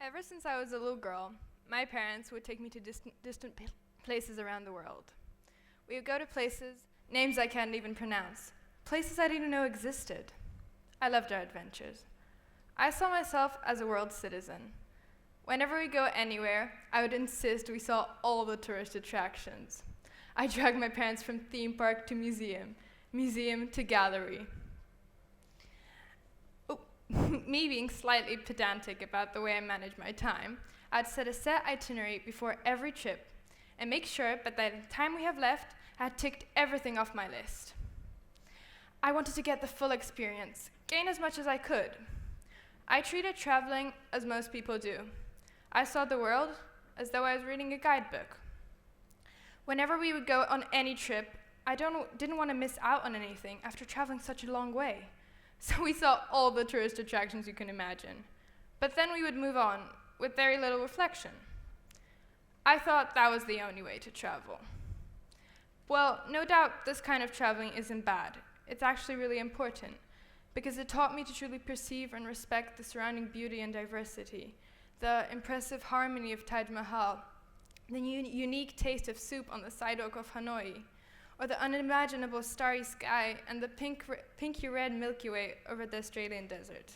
Ever since I was a little girl, my parents would take me to distant places around the world. We would go to places, names I can't even pronounce, places I didn't know existed. I loved our adventures. I saw myself as a world citizen. Whenever we go anywhere, I would insist we saw all the tourist attractions. I dragged my parents from theme park to museum, museum to gallery. Me being slightly pedantic about the way I manage my time, I'd set a set itinerary before every trip and make sure that by the time we have left, I had ticked everything off my list. I wanted to get the full experience, gain as much as I could. I treated traveling as most people do. I saw the world as though I was reading a guidebook. Whenever we would go on any trip, I didn't want to miss out on anything after traveling such a long way. So we saw all the tourist attractions you can imagine. But then we would move on with very little reflection. I thought that was the only way to travel. Well, no doubt this kind of traveling isn't bad. It's actually really important because it taught me to truly perceive and respect the surrounding beauty and diversity, the impressive harmony of Taj Mahal, the unique taste of soup on the sidewalk of Hanoi, or the unimaginable starry sky and the pinky red Milky Way over the Australian desert.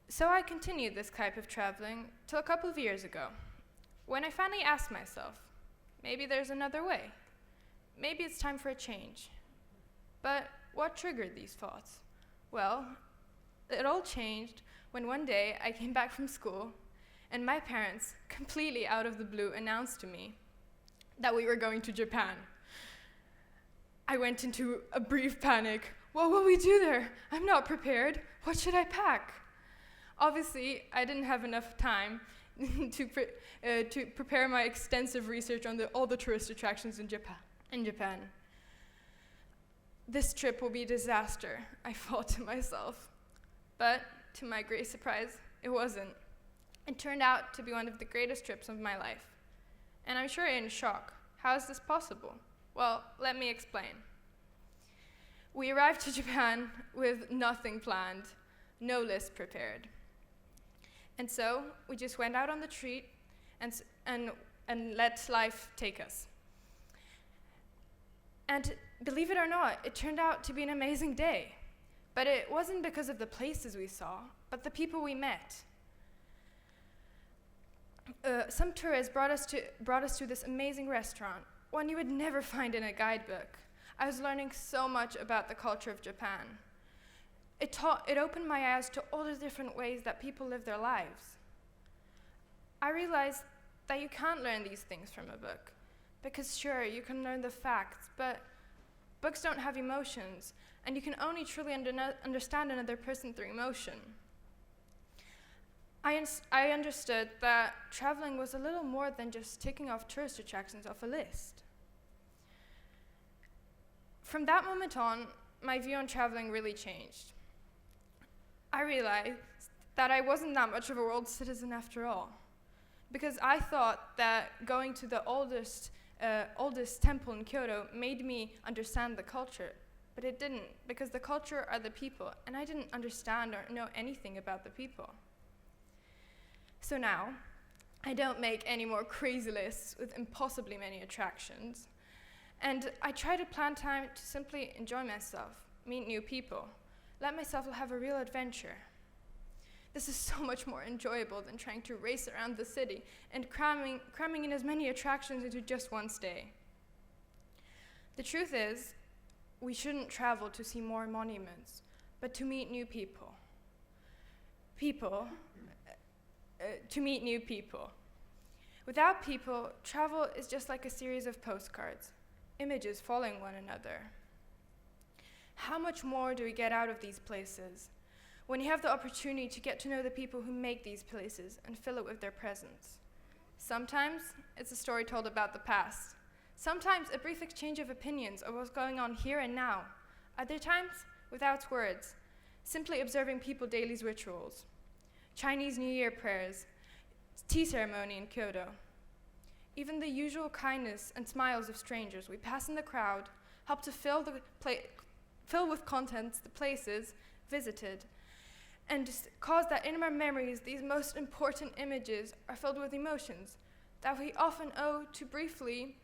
So I continued this type of traveling till a couple of years ago, when I finally asked myself, maybe there's another way. Maybe it's time for a change. But what triggered these thoughts? Well, it all changed when one day I came back from school and my parents, completely out of the blue, announced to me that we were going to Japan. I went into a brief panic. What will we do there? I'm not prepared. What should I pack? Obviously, I didn't have enough time to prepare my extensive research on all the tourist attractions in Japan. This trip will be a disaster, I thought to myself. But to my great surprise, it wasn't. It turned out to be one of the greatest trips of my life. And I'm sure in shock. How is this possible? Well, let me explain. We arrived to Japan with nothing planned, no list prepared. And so we just went out on the street and let life take us. And believe it or not, it turned out to be an amazing day. But it wasn't because of the places we saw, but the people we met. Some tourists brought us to this amazing restaurant, one you would never find in a guidebook. I was learning so much about the culture of Japan. It opened my eyes to all the different ways that people live their lives. I realized that you can't learn these things from a book, because sure, you can learn the facts, but books don't have emotions, and you can only truly understand another person through emotion. I understood that traveling was a little more than just ticking off tourist attractions off a list. From that moment on, my view on traveling really changed. I realized that I wasn't that much of a world citizen after all, because I thought that going to the oldest temple in Kyoto made me understand the culture, but it didn't, because the culture are the people, and I didn't understand or know anything about the people. So now, I don't make any more crazy lists with impossibly many attractions, and I try to plan time to simply enjoy myself, meet new people, let myself have a real adventure. This is so much more enjoyable than trying to race around the city and cramming in as many attractions into just one stay. The truth is, we shouldn't travel to see more monuments, but to meet new people. To meet new people. Without people, travel is just like a series of postcards, images following one another. How much more do we get out of these places when you have the opportunity to get to know the people who make these places and fill it with their presence? Sometimes it's a story told about the past. Sometimes a brief exchange of opinions of what's going on here and now. Other times, without words, simply observing people's daily rituals. Chinese New Year prayers, tea ceremony in Kyoto. Even the usual kindness and smiles of strangers we pass in the crowd help to fill with contents the places visited and just cause that in our memories, these most important images are filled with emotions that we often owe to briefly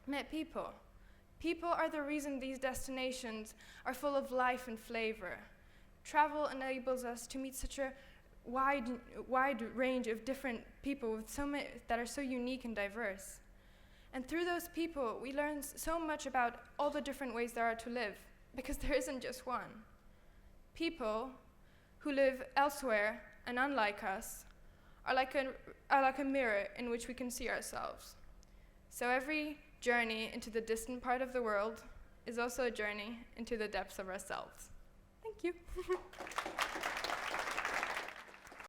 met people. People are the reason these destinations are full of life and flavor. Travel enables us to meet such a wide range of different people with that are so unique and diverse. And through those people, we learn so much about all the different ways there are to live, because there isn't just one. People who live elsewhere and unlike us are like a mirror in which we can see ourselves. So every journey into the distant part of the world is also a journey into the depths of ourselves. Thank you.